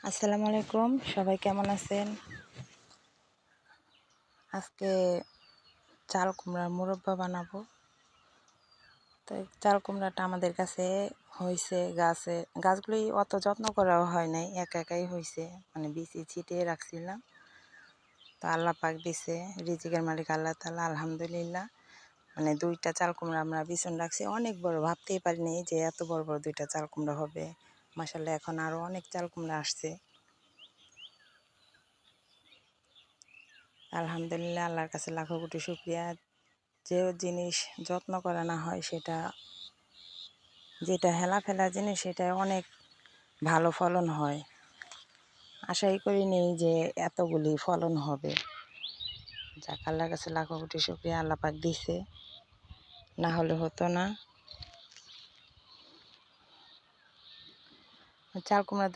আসসালামু আলাইকুম, সবাই কেমন আছেন? আজকে চাল কুমড়ার মুরব্বা বানাবো। তো এই চাল কুমড়াটা আমাদের কাছে হয়েছে গাছগুলি অত যত্ন করাও হয় নাই, একা একাই হয়েছে, মানে বিচি ছিটিয়ে রাখছিলাম। তো আল্লাহ পাক দিছে, রিজিকের মালিক আল্লাহ তাআলা, আলহামদুলিল্লাহ। মানে 2টা চাল কুমড়া আমরা বিছন রাখছি, অনেক বড়, ভাবতেই পারিনি যে এত বড় বড় 2টা চাল কুমড়া হবে। মাশাআল্লাহ, এখন আরও অনেক চাল কুমড়া আসছে। আলহামদুলিল্লাহ, আল্লাহর কাছে লাখো কোটি শুকরিয়া। যে জিনিস যত্ন করা না হয় যেটা হেলাফেলা জিনিস, সেটা অনেক ভালো ফলন হয়। আশাই করিনি যে এতগুলি ফলন হবে। যাক, আল্লাহর কাছে লাখো কোটি শুকরিয়া, আল্লাহ পাক দিছে, না হলে হতো না। চাল কুমড়া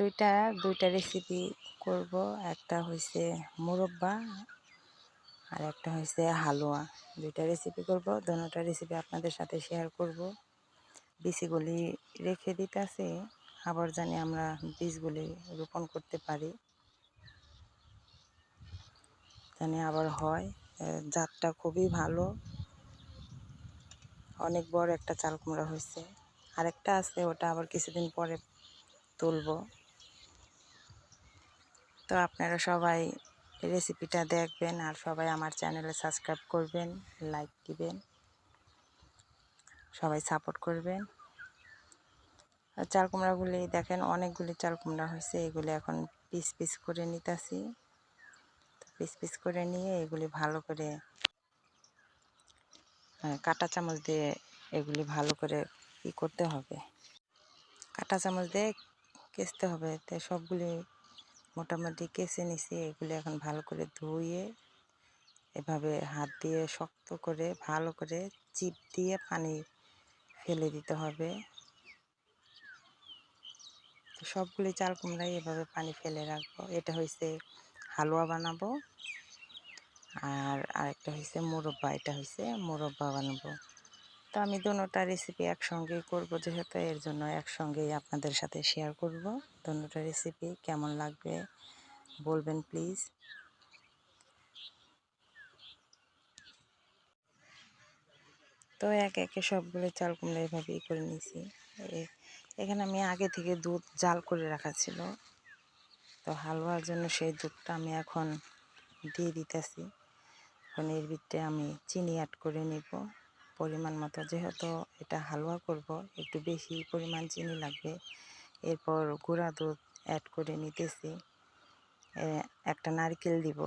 দুইটা রেসিপি করব। একটা হয়েছে মুরব্বা আর একটা হয়েছে হালুয়া। 2টা রেসিপি করব, দুটো রেসিপি আপনাদের সাথে শেয়ার করব। বীজগুলি রেখে দিতেছি, আবার জানি আমরা বীজগুলি রোপণ করতে পারি, জানি আবার হয়। জাতটা খুবই ভালো, অনেক বড় একটা চাল কুমড়া হয়েছে। আরেকটা আছে, ওটা আবার কিছুদিন পরে তুলব। তো আপনারা সবাই রেসিপিটা দেখবেন, আর সবাই আমার চ্যানেলে সাবস্ক্রাইব করবেন, লাইক দিবেন, সবাই সাপোর্ট করবেন। চাল কুমড়াগুলি দেখেন, অনেকগুলি চাল কুমড়া হয়েছে। এগুলি এখন পিস পিস করে নিতেছি। পিস পিস করে নিয়ে এগুলি ভালো করে কাঁটা চামচ দিয়ে এগুলি ভালো করে করতে হবে, কাঁটা চামচ দিয়ে কেচতে হবে। তো সবগুলি মোটামুটি কেচে নিছি। এগুলি এখন ভালো করে ধুয়ে এভাবে হাত দিয়ে শক্ত করে ভালো করে চিপ দিয়ে পানি ফেলে দিতে হবে। তো সবগুলি চাল কুমড়াই এভাবে পানি ফেলে রাখবো। এটা হয়েছে হালুয়া বানাবো, আর আরেকটা হয়েছে মুরব্বা। এটা হয়েছে মুরব্বা বানাবো। তো আমি দুটো রেসিপি একসঙ্গেই করব, যেহেতু এর জন্য একসঙ্গেই আপনাদের সাথে শেয়ার করব। দুটো রেসিপি কেমন লাগবে বলবেন প্লিজ। তো একে একে সবগুলো চাল কুমড়া এভাবেই করে নিয়েছি। এখানে আমি আগে থেকে দুধ জাল করে রাখা ছিল, তো হালুয়ার জন্য সেই দুধটা আমি এখন দিয়ে দিতেছি। এখন এর ভিতরে আমি চিনি অ্যাড করে নিব পরিমাণ মতো, যেহেতু এটা হালুয়া করব একটু বেশি পরিমাণ চিনি লাগবে। এরপর গুঁড়া দুধ অ্যাড করে নিতেছি। একটা নারকেল দিব,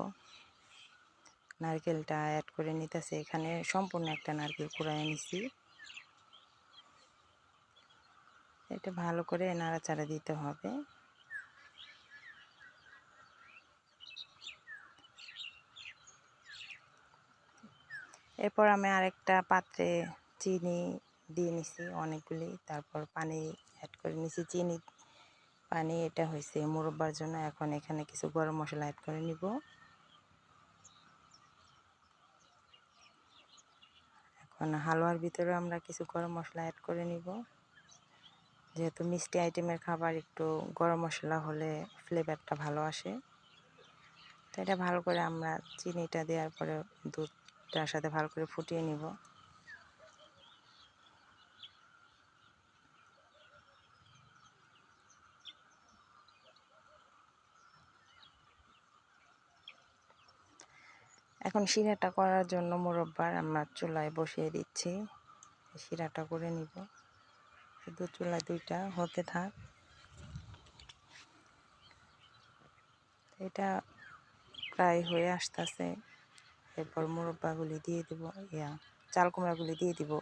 নারকেলটা অ্যাড করে নিতেছি। এখানে সম্পূর্ণ একটা নারকেল কুড়ায় নিছি। এটা ভালো করে নাড়াচাড়া দিতে হবে। এরপর আমি আরেকটা পাত্রে চিনি দিয়ে নিছি অনেকগুলি, তারপর পানি অ্যাড করে নিছি। চিনি পানি, এটা হয়েছে মুরব্বার জন্য। এখন এখানে কিছু গরম মশলা অ্যাড করে নিব। এখন হালুয়ার ভিতরে আমরা কিছু গরম মশলা অ্যাড করে নিব, যেহেতু মিষ্টি আইটেমের খাবার, একটু গরম মশলা হলে ফ্লেভারটা ভালো আসে। তো এটা ভালো করে আমরা চিনিটা দেওয়ার পরে দুধটার সাথে ভালো করে ফুটিয়ে নিব। এখন শিরাটা করার জন্য মুরব্বার আমরা চুলায় বসিয়ে দিচ্ছি। শিরাটা করে নিব। দুধ চুলায় 2টা হতে থাক। এটা প্রায় হয়ে আসতেছে। এরপর মুরব্বাগুলি দিয়ে দিব, চাল কুমড়াগুলি দিয়ে দিব।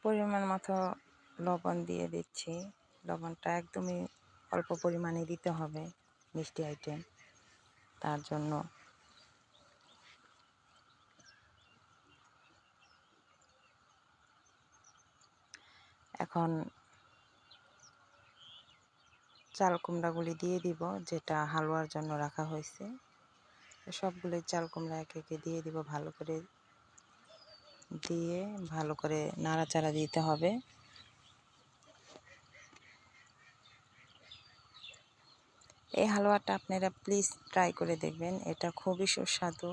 পরিমাণ মতো লবণ দিয়ে দিচ্ছি। লবণটা একদমই অল্প পরিমাণে দিতে হবে, মিষ্টি আইটেম তার জন্য। এখন চাল কুমড়াগুলি দিয়ে দিব, যেটা হালুয়ার জন্য রাখা হয়েছে। সবগুলো চাল কুমড়া একে একে দিয়ে দিব, ভালো করে দিয়ে ভালো করে নাড়াচাড়া দিতে হবে। এই হালুয়াটা আপনারা প্লিজ ট্রাই করে দেখবেন, এটা খুবই সুস্বাদু।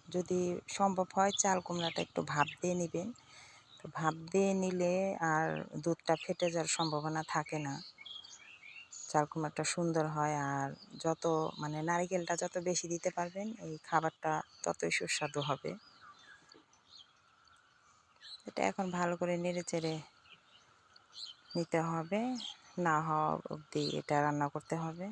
যদি সম্ভব হয় চাল কুমড়াটা একটু ভাপ দিয়ে নেবেন, তো ভাপ দিয়ে নিলে আর দুধটা ফেটে যাওয়ার সম্ভাবনা থাকে না, চাল কুমড়াটা সুন্দর হয়। আর যত নারিকেলটা যত বেশি দিতে পারবেন এই খাবারটা ততই সুস্বাদু হবে। এটা এখন ভালো করে নেড়ে চেড়ে নিতে হবে, না হওয়া অবধি এটা রান্না করতে হবে।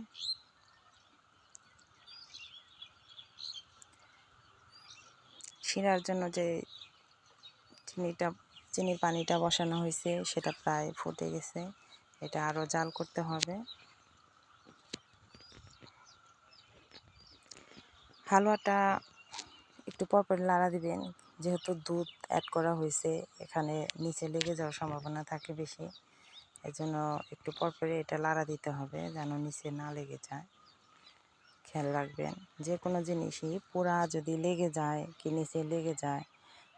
শিরার জন্য যে চিনির পানিটা বসানো হয়েছে সেটা প্রায় ফুটে গেছে, এটা আরও জাল করতে হবে। হালুয়াটা একটু পরপর নাড়া দিবেন, যেহেতু দুধ অ্যাড করা হয়েছে, এখানে নিচে লেগে যাওয়ার সম্ভাবনা থাকে বেশি। এই জন্য একটু পরপরই এটা নাড়া দিতে হবে যেন নিচে না লেগে যায়। খেয়াল রাখবেন, যে কোনো জিনিসই পুরা যদি লেগে যায় কি নিচে লেগে যায়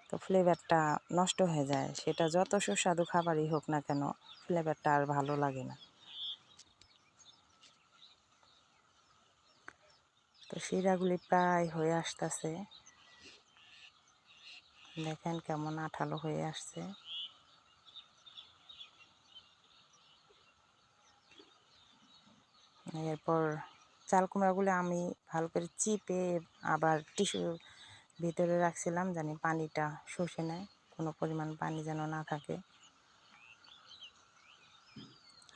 তো ফ্লেভারটা নষ্ট হয়ে যায়, সেটা যত সুস্বাদু খাবারই হোক না কেন ফ্লেভারটা আর ভালো লাগে না। তো শিরাগুলি প্রায় হয়ে আসতেছে, দেখেন কেমন আঠালো হয়ে আসছে। এরপর চাল কুমড়াগুলো আমি ভালো করে চিপে আবার টিস্যুর ভিতরে রাখছিলাম, জানি পানিটা শুষে নেয়, কোনো পরিমাণ পানি যেন না থাকে।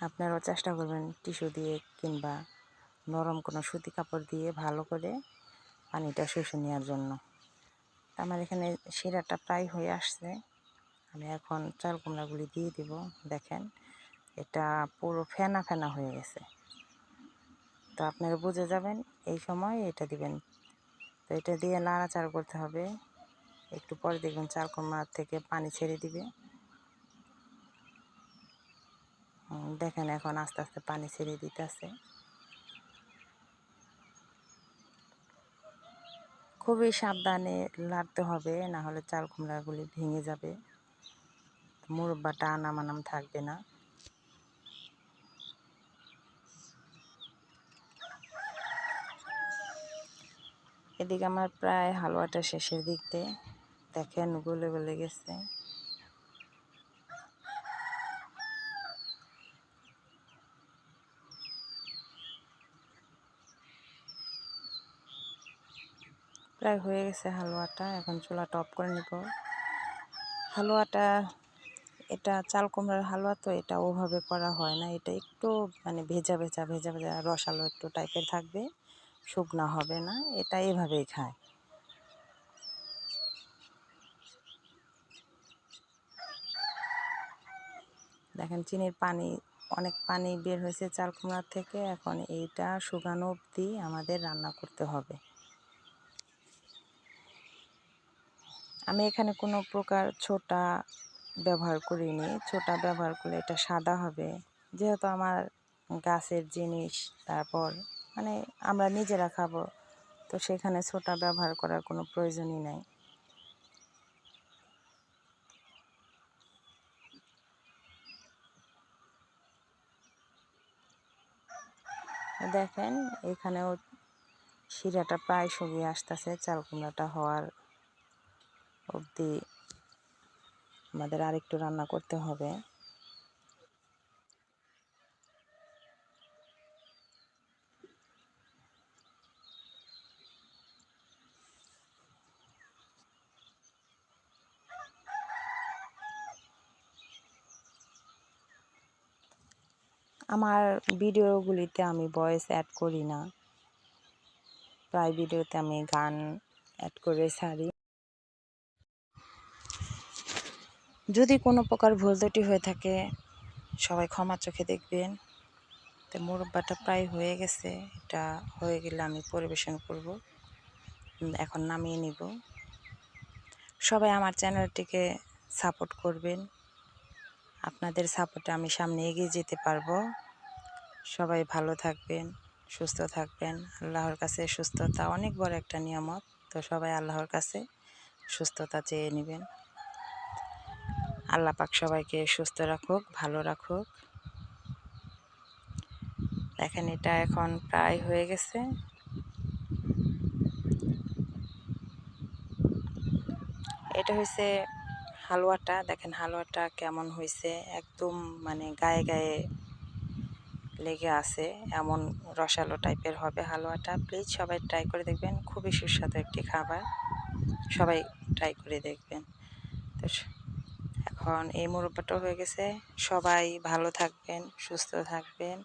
আপনারাও চেষ্টা করবেন টিস্যু দিয়ে কিংবা নরম কোনো সুতি কাপড় দিয়ে ভালো করে পানিটা শুষে নেওয়ার জন্য। আমার এখানে শিরাটা প্রায় হয়ে আসছে, আমি এখন চাল কুমড়াগুলি দিয়ে দিব। দেখেন এটা পুরো ফেনা ফেনা হয়ে গেছে, তো আপনারা বুঝে যাবেন এই সময় এটা দিবেন। তো এটা দিয়ে নাড়াচাড়া করতে হবে, একটু পরে দেখবেন চাল কুমড়া থেকে পানি ছেড়ে দিবে। দেখেন এখন আস্তে আস্তে পানি ছেড়ে দিতেছে। খুবই সাবধানে নাড়তে হবে, না হলে চাল কুমড়াগুলি ভেঙে যাবে, মুরব্বাটা আনাম আনাম থাকবে না। এদিকে আমার প্রায় হালুয়াটা শেষের দিক দিয়ে, দেখেন গলে গলে গেছে। প্রায় হয়ে গেছে হালুয়াটা, এখন চুলাটা অফ করে নিব। হালুয়াটা এটা চাল কুমড়ার হালুয়া, তো এটা ওভাবে করা হয় না, এটা একটু ভেজা ভেজা ভেজা ভেজা রসালো একটু টাইপের থাকবে, শুকনা হবে না, এটা এভাবেই খায়। দেখেন চিনির পানি, অনেক পানি বের হয়েছে চাল কুমড়ার থেকে, এখন এইটা শুকানো অবধি আমাদের রান্না করতে হবে। আমি এখানে কোনো প্রকার ছোটা ব্যবহার করিনি, ছোটা ব্যবহার করলে এটা সাদা হবে, যেহেতু আমার গাছের জিনিস, তারপর আমরা নিজেরা খাবো, তো সেখানে ছোটা ব্যবহার করার কোনো প্রয়োজনই নাই। দেখেন এখানেও শিরাটা প্রায় শুকিয়ে আসতেছে, চাল কুমড়াটা হওয়ার অবধি আমাদের আরেকটু রান্না করতে হবে। আমার ভিডিওগুলিতে আমি ভয়েস অ্যাড করি না, প্রায় ভিডিওতে আমি গান অ্যাড করে ছাড়ি। যদি কোনো প্রকার ভুল ত্রুটি হয়ে থাকে সবাই ক্ষমা চোখে দেখবেন। তো মুরব্বাটা প্রায় হয়ে গেছে, এটা হয়ে গেলে আমি পরিবেশন করব, এখন নামিয়ে নিব। সবাই আমার চ্যানেলটিকে সাপোর্ট করবেন, আপনাদের সাপোর্টে আমি সামনে এগিয়ে যেতে পারবো। সবাই ভালো থাকবেন, সুস্থ থাকবেন। আল্লাহর কাছে সুস্থতা অনেক বড় একটা নিয়ামত, তো সবাই আল্লাহর কাছে সুস্থতা চেয়ে নেবেন। আল্লাহ পাক সবাইকে সুস্থ রাখুক, ভালো রাখুক। দেখেন এটা এখন প্রায় হয়ে গেছে। এটা হয়েছে হালুয়াটা, দেখেন হালুয়াটা কেমন হয়েছে, একদম মানে গায়ে গায়ে লেগে আছে, এমন রসালো টাইপের হবে হালুয়াটা। প্লিজ সবাই ট্রাই করে দেখবেন, খুবই সুস্বাদু একটি খাবার, সবাই ট্রাই করে দেখবেন। তো এখন এই মুরব্বাটাও হয়ে গেছে। সবাই ভালো থাকবেন, সুস্থ থাকবেন।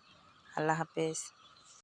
আল্লাহ হাফেজ।